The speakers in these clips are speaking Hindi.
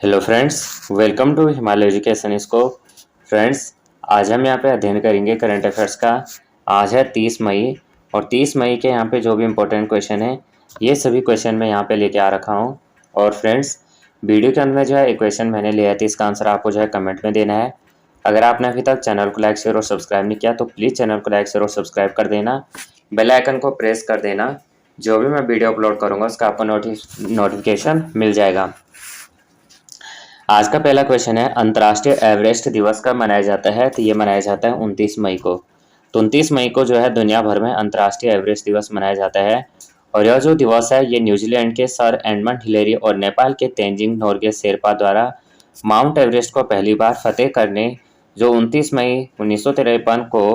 Hello friends, welcome to Himalaya education scope. Friends, आज हम यहाँ पे अध्ययन करेंगे करंट अफेयर्स का। आज है 30 मई और 30 मई के यहाँ पे जो भी इम्पोर्टेंट क्वेश्चन है ये सभी क्वेश्चन मैं यहाँ पे लेके आ रखा हूँ। और फ्रेंड्स, वीडियो के अंदर जो है एक क्वेश्चन मैंने लिया था, इसका आंसर आपको जो है कमेंट में देना है। अगर आपने अभी तक चैनल को लाइक शेयर और सब्सक्राइब नहीं किया तो प्लीज़ चैनल को लाइक शेयर और सब्सक्राइब कर देना, बेल आइकन को प्रेस कर देना। जो भी मैं वीडियो अपलोड करूँगा उसका आपको नोटिफिकेशन मिल जाएगा। आज का पहला क्वेश्चन है, अंतर्राष्ट्रीय एवरेस्ट दिवस कब मनाया जाता है? तो ये मनाया जाता है 29 मई को। तो 29 मई को जो है दुनिया भर में अंतर्राष्ट्रीय एवरेस्ट दिवस मनाया जाता है। और यह जो दिवस है ये न्यूजीलैंड के सर एडमंड हिलेरी और नेपाल के तेंजिंग नोर्गे शेरपा द्वारा माउंट एवरेस्ट को पहली बार फतेह करने जो 29 मई 1953 को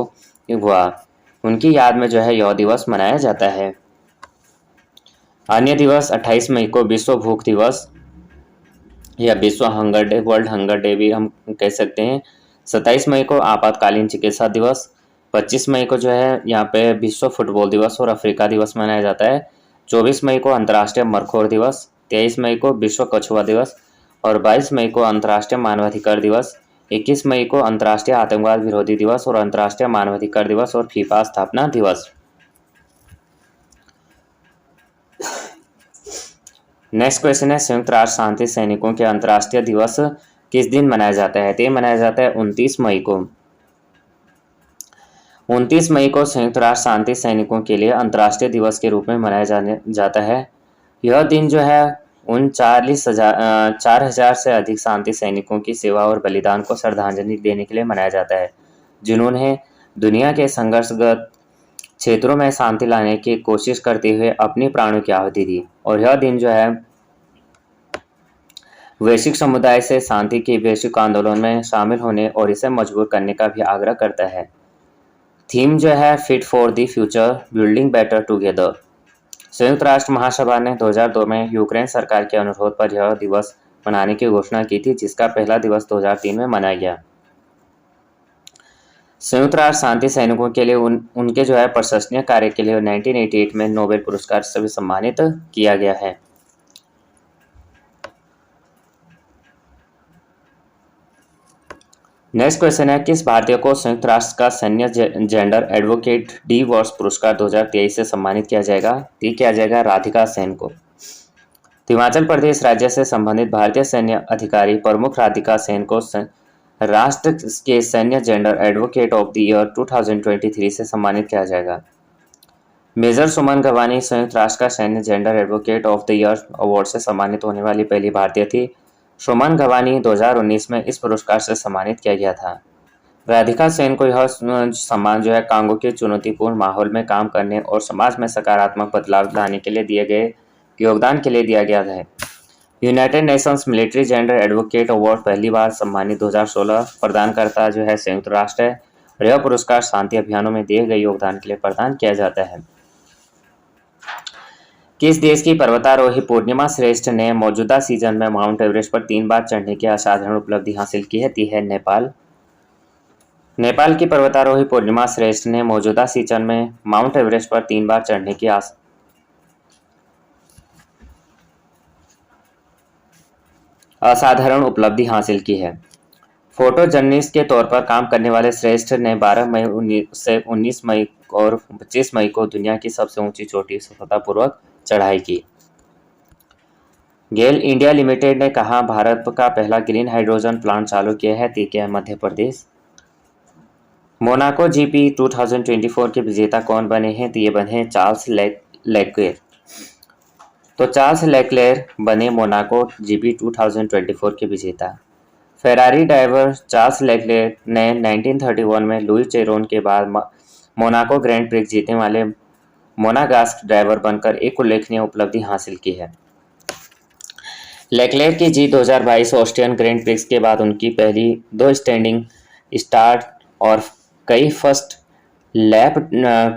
हुआ, उनकी याद में जो है यह दिवस मनाया जाता है। अन्य दिवस 28 मई को विश्व भूख दिवस या विश्व hunger day, world hunger day भी हम कह सकते हैं। 27 मई को आपातकालीन चिकित्सा दिवस। 25 मई को जो है यहाँ पे विश्व फुटबॉल दिवस और अफ्रीका दिवस मनाया जाता है। 24 मई को अंतर्राष्ट्रीय मरखोर दिवस। 23 मई को विश्व कछुआ दिवस और 22 मई को अंतर्राष्ट्रीय मानवाधिकार दिवस। 21 मई को अंतर्राष्ट्रीय आतंकवाद विरोधी दिवस और अंतर्राष्ट्रीय मानवाधिकार दिवस और फीफा स्थापना दिवस। नेक्स्ट क्वेश्चन है, संयुक्त राष्ट्र शांति सैनिकों के अंतर्राष्ट्रीय दिवस किस दिन मनाया जाता है? तो ये मनाया जाता है 29 मई को। 29 मई को संयुक्त राष्ट्र शांति सैनिकों के लिए अंतर्राष्ट्रीय दिवस के रूप में मनाया जाता है। यह दिन जो है उन 4,000 से अधिक शांति सैनिकों की सेवा और बलिदान को श्रद्धांजलि देने के लिए मनाया जाता है, जिन्होंने दुनिया के संघर्षग्रस्त क्षेत्रों में शांति लाने की कोशिश करते हुए अपनी प्राणों की आहुति दी। और यह दिन जो है वैश्विक समुदाय से शांति के वैश्विक आंदोलन में शामिल होने और इसे मजबूत करने का भी आग्रह करता है। थीम जो है fit for the future, building better together. संयुक्त राष्ट्र महासभा ने 2002 में यूक्रेन सरकार के अनुरोध पर यह दिवस मनाने की घोषणा की थी, जिसका पहला दिवस 2003 में मनाया गया। संयुक्त राष्ट्र शांति सैनिकों के लिए उनके जो है प्रशंसनीय कार्य के लिए 1988 में नोबेल पुरस्कार से भी सम्मानित किया गया है। नेक्स्ट क्वेश्चन है, किस भारतीय को संयुक्त राष्ट्र का सैन्य जेंडर एडवोकेट डी वर्ष पुरस्कार 2023 से सम्मानित किया जाएगा? ये किया जाएगा राधिका सेन को। हिमाचल प्रदेश राज्य से संबंधित भारतीय सैन्य अधिकारी प्रमुख राधिका सेन को राष्ट्र के सैन्य gender advocate of the year 2023 से सम्मानित किया जाएगा। मेजर सुमन गवानी संयुक्त राष्ट्र का सैन्य gender advocate of the year award से सम्मानित होने वाली पहली भारतीय थी। सुमन गवानी 2019 में इस पुरस्कार से सम्मानित किया गया था। राधिका सेन को यह सम्मान जो है कांगो के चुनौतीपूर्ण माहौल में काम करने और समाज में सकारात्मक बदलाव लाने के लिए दिए गए योगदान के लिए दिया गया है। United Nations military gender advocate award पहली बार सम्मानित 2016 प्रदानकर्ता जो है संयुक्त राष्ट्र है और यह पुरस्कार शांति अभियानों में दिए गए योगदान के लिए प्रदान किया जाता है। किस देश की पर्वतारोही पूर्णिमा श्रेष्ठ ने मौजूदा सीजन में माउंट एवरेस्ट पर 3 बार चढ़ने की असाधारण उपलब्धि हासिल की है? ती है नेपाल। नेपाल की पर्वतारोही पूर्णिमा श्रेष्ठ ने मौजूदा सीजन में माउंट एवरेस्ट पर 3 बार चढ़ने की असाधारण उपलब्धि हासिल की है। फोटो जर्नलिस्ट के तौर पर काम करने वाले श्रेष्ठ ने 12 मई से 19 मई और 25 मई को दुनिया की सबसे ऊंची चोटी सफलतापूर्वक चढ़ाई की। गेल इंडिया लिमिटेड ने कहा भारत का पहला ग्रीन हाइड्रोजन प्लांट चालू किया है? ती है मध्य प्रदेश। मोनाको जीपी 2024 के विजेता कौन बने हैं? तो ये बने हैं चार्ल्स लेक्लेर। तो चार्ल्स लेक्लेर बने मोनाको जीपी 2024 के विजेता। फेरारी ड्राइवर चार्ल्स लेक्लेर ने 1931 में लुई चेरोन के बाद मोनाको ग्रैंड प्रिक्स जीतने वाले मोनागास्क ड्राइवर बनकर एक उल्लेखनीय उपलब्धि हासिल की है। लेक्लेर की जीत 2022 ऑस्ट्रियन ग्रैंड प्रिक्स के बाद उनकी पहली 2 स्टैंडिंग स्टार्ट और कई फर्स्ट लैप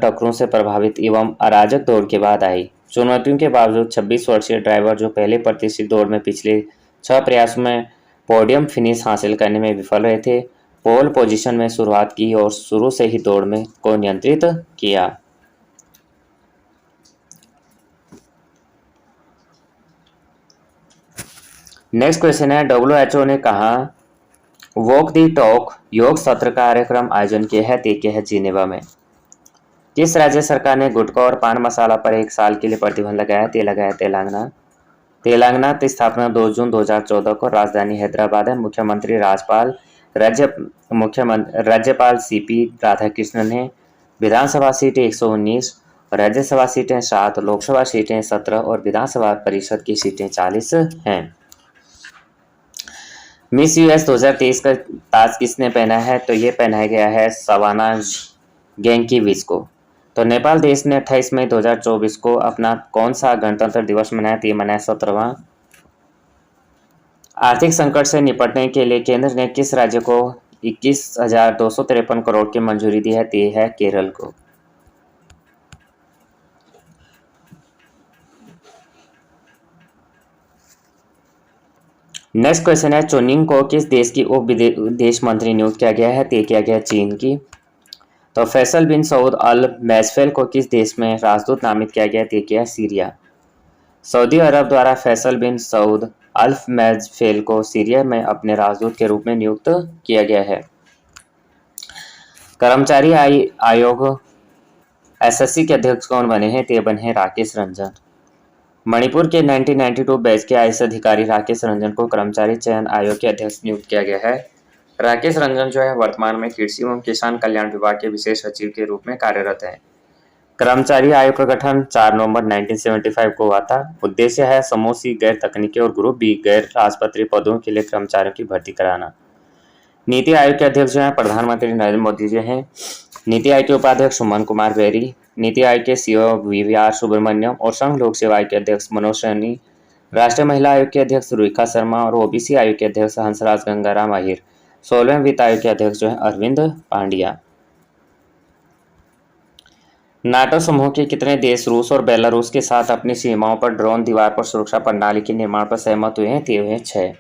टक्करों से प्रभावित एवं अराजक दौड़ के बाद आई। चुनौतियों के बावजूद 26 वर्षीय ड्राइवर जो पहले प्रतिष्ठित दौड़ में पिछले 6 प्रयासों में पोडियम फिनिश हासिल करने में विफल रहे थे, पोल पोजीशन में शुरुआत की और शुरू से ही दौड़ में को नियंत्रित किया। नेक्स्ट क्वेश्चन है, WHO ने कहा वॉक दी टॉक योग सत्र कार्यक्रम आयोजन किया है, ते किया है जिनेवा में। किस राज्य सरकार ने गुटखा और पान मसाला पर 1 साल के लिए प्रतिबंध लगाया, ते लगाया तेलंगाना। तेलंगाना की स्थापना 2 जून 2014 को, राजधानी हैदराबाद है। मुख्यमंत्री राज्यपाल CP राधाकृष्णन है। विधानसभा सीटें 119, राज्यसभा सीटें 7, लोकसभा सीटें 17 और विधानसभा परिषद की सीटें 40 हैं। मिस US 2023 का ताज किसने पहना है, तो ये पहनाया गया है सवाना गेंकीविच को। तो नेपाल देश ने 28 मई 2024 को अपना कौन सा गणतंत्र दिवस मनाया, तो ये मनाया 17वां। आर्थिक संकट से निपटने के लिए केंद्र ने किस राज्य को 21,253 करोड़ की मंजूरी दी है, तो है केरल को। नेक्स्ट क्वेश्चन है, चुनिंग को किस देश की उप विदेश मंत्री नियुक्त किया गया है, तो किया गया चीन की। तो फैसल बिन सऊद अल मैजफेल को किस देश में राजदूत नामित किया गया, तो किया सीरिया। सऊदी अरब द्वारा फैसल बिन सऊद अल मैजफेल को सीरिया में अपने राजदूत के रूप में नियुक्त किया गया है। कर्मचारी आयोग SSC के अध्यक्ष कौन बने हैं, तो बने हैं राकेश रंजन। मणिपुर के 1992 बैच के IAS अधिकारी राकेश रंजन को कर्मचारी चयन आयोग के अध्यक्ष नियुक्त किया गया है। राकेश रंजन जो है वर्तमान में कृषि एवं किसान कल्याण विभाग के विशेष सचिव के रूप में कार्यरत है। कर्मचारी आयोग का गठन 4 नवंबर 1975 को हुआ था। उद्देश्य है समूह C गैर तकनीकी और ग्रुप B गैर राजपत्रित पदों के लिए कर्मचारियों की भर्ती कराना। नीति आयोग के अध्यक्ष जो है प्रधानमंत्री नरेंद्र मोदी जी हैं। नीति आयोग के उपाध्यक्ष सुमन कुमार बेरी, नीति आयोग के CEO VVR सुब्रमण्यम और संघ लोक सेवा आयोग के अध्यक्ष मनोज सैनी, राष्ट्रीय महिला आयोग के अध्यक्ष रुचिका शर्मा और OBC आयोग के अध्यक्ष हंसराज गंगाराम आहिर, 16वें वित्त आयोग के अध्यक्ष जो है अरविंद पांड्या। नाटो समूह के कितने देश रूस और बेलारूस के साथ अपनी सीमाओं पर ड्रोन दीवार पर सुरक्षा प्रणाली के निर्माण पर सहमत हुए हैं, ते हुए 6।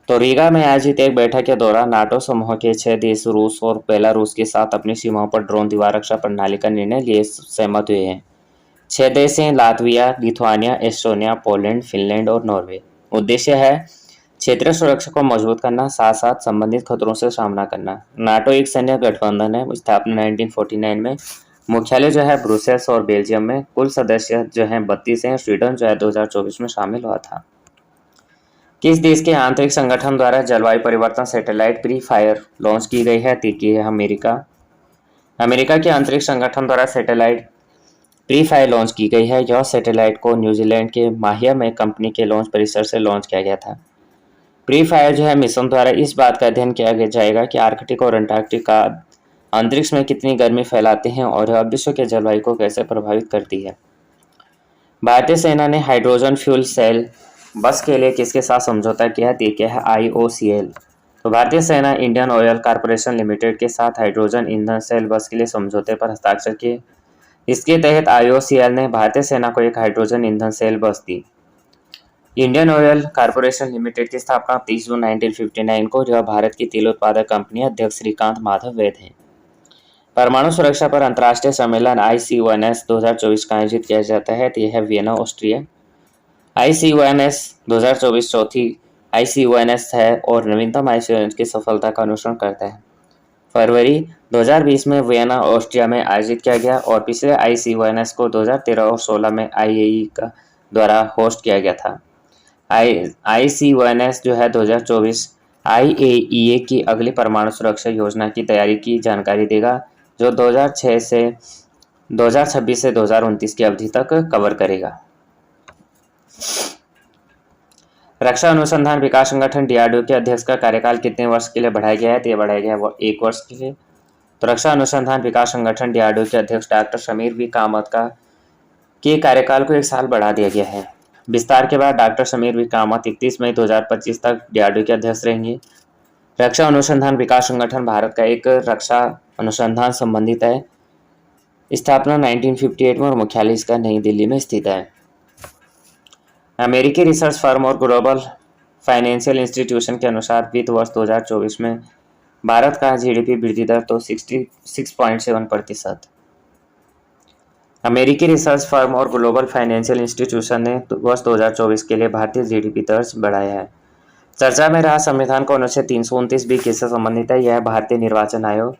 तो रीगा में आयोजित एक बैठक के दौरान नाटो समूह के 6 देश रूस और बेलारूस के साथ अपनी सीमाओं पर ड्रोन दीवार रक्षा प्रणाली का निर्णय लिए सहमत हुए हैं। 6 देश हैं Latvia, Lithuania, Estonia, Poland, Finland और नॉर्वे। उद्देश्य है क्षेत्रीय सुरक्षा को मजबूत करना, साथ साथ संबंधित खतरों से सामना करना। नाटो एक सैन्य गठबंधन है, स्थापना 1949 में, मुख्यालय जो है ब्रुसेल्स और बेल्जियम में, कुल सदस्य जो है 32 हैं। स्वीडन जो है 2024 में शामिल हुआ था। किस देश के आंतरिक संगठन द्वारा जलवायु परिवर्तन सैटेलाइट प्री फायर लॉन्च की गई है, तो की है अमेरिका। अमेरिका के आंतरिक संगठन द्वारा सैटेलाइट प्री फायर लॉन्च की गई है। यह सैटेलाइट को न्यूजीलैंड के माहिया में कंपनी के लॉन्च परिसर से लॉन्च किया गया था। प्री फायर जो है मिशन द्वारा इस बात का अध्ययन किया जाएगा कि आर्कटिक और अंटार्कटिका अंतरिक्ष में कितनी गर्मी फैलाते हैं और यह विश्व के जलवायु को कैसे प्रभावित करती है। भारतीय सेना ने हाइड्रोजन फ्यूल सेल बस के लिए किसके साथ समझौता किया है, तो किया है IOCL। तो भारतीय सेना इंडियन ऑयल कॉर्पोरेशन लिमिटेड के साथ हाइड्रोजन ईंधन सेल बस के लिए समझौते पर हस्ताक्षर किए। इसके तहत IOCL ने भारतीय सेना को एक हाइड्रोजन ईंधन सेल बस दी। इंडियन ऑयल कॉर्पोरेशन लिमिटेड की स्थापना 30 जून 1959 को, यह भारत की तेल उत्पादक कंपनी अध्यक्ष श्रीकांत माधव वैद हैं। परमाणु सुरक्षा पर अंतर्राष्ट्रीय सम्मेलन ICONS 2024 का आयोजित किया जाता है, तो यह है वियना, ऑस्ट्रिया। ICONS 2024 चौथी ICONS है और नवीनतम ICONS की सफलता का अनुसरण करता है। फरवरी 2020 में वियना, ऑस्ट्रिया में आयोजित किया गया और पिछले ICONS को 2013 और 16 में IAEA का द्वारा होस्ट किया गया था। ICONS जो है 2024 IAEA की अगली परमाणु सुरक्षा योजना की तैयारी की जानकारी देगा, जो 2026 से 2029 की अवधि तक कवर करेगा। रक्षा अनुसंधान विकास संगठन DRDO के अध्यक्ष का कार्यकाल कितने वर्ष के लिए बढ़ाया गया है, तो यह बढ़ाया गया है 1 वर्ष के लिए। तो रक्षा अनुसंधान विकास संगठन DRDO के अध्यक्ष डॉक्टर समीर V कामत के कार्यकाल को 1 साल बढ़ा दिया गया है। विस्तार के बाद डॉक्टर समीर V कामत 31 मई 2025 तक DRDO के अध्यक्ष रहेंगे। रक्षा अनुसंधान विकास संगठन भारत का एक रक्षा अनुसंधान संबंधित है। स्थापना 1958 में और मुख्यालय इसका नई दिल्ली में स्थित है। अमेरिकी रिसर्च फर्म और ग्लोबल फाइनेंशियल इंस्टीट्यूशन के अनुसार वित्त वर्ष 2024 में भारत का GDP वृद्धि दर तो 66.7%। अमेरिकी रिसर्च फर्म और ग्लोबल फाइनेंशियल इंस्टीट्यूशन ने वर्ष 2024 के लिए भारतीय जीडीपी दर्ज बढ़ाया है। चर्चा में रहा संविधान का अनुच्छेद 329 भी किससे संबंधित है? यह है भारतीय निर्वाचन आयोग।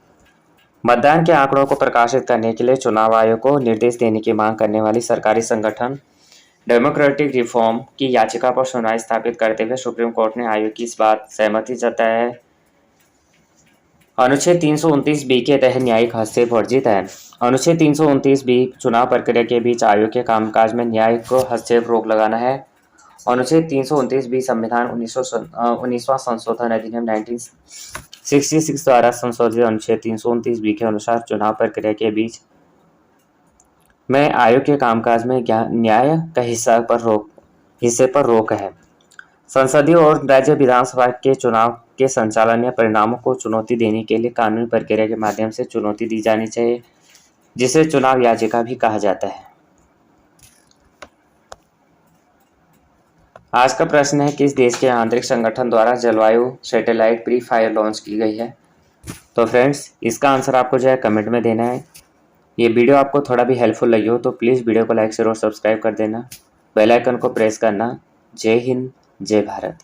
मतदान के आंकड़ों को प्रकाशित करने के लिए चुनाव आयोग को निर्देश देने की मांग करने वाली सरकारी संगठन डेमोक्रेटिक रिफॉर्म की याचिका पर सुनवाई स्थापित करते हुए सुप्रीम कोर्ट ने आयोग की इस बात सहमति जताया है। अनुच्छेद 329 बी के तहत न्यायिक हस्तक्षेप वर्जित है। अनुच्छेद 329 बी चुनाव प्रक्रिया के बीच आयोग के कामकाज में न्यायिक हस्तक्षेप रोक लगाना है। अनुच्छेद 329 बी संविधान 19वां संशोधन अधिनियम 1966 द्वारा संशोधित अनुच्छेद 329 बी के अनुसार चुनाव प्रक्रिया के बीच में आयोग के कामकाज में न्याय का हिस्से पर रोक है। संसदीय और राज्य विधानसभा के चुनाव के संचालन या परिणामों को चुनौती देने के लिए कानूनी प्रक्रिया के माध्यम से चुनौती दी जानी चाहिए, जिसे चुनाव याचिका भी कहा जाता है। आज का प्रश्न है, किस देश के आंतरिक संगठन द्वारा जलवायु सैटेलाइट प्री फायर लॉन्च की गई है? तो फ्रेंड्स, इसका आंसर आपको जो है कमेंट में देना है। ये वीडियो आपको थोड़ा भी हेल्पफुल लगी हो तो प्लीज़ वीडियो को लाइक शेयर और सब्सक्राइब कर देना, बेल आइकन को प्रेस करना। जय हिंद, जय भारत।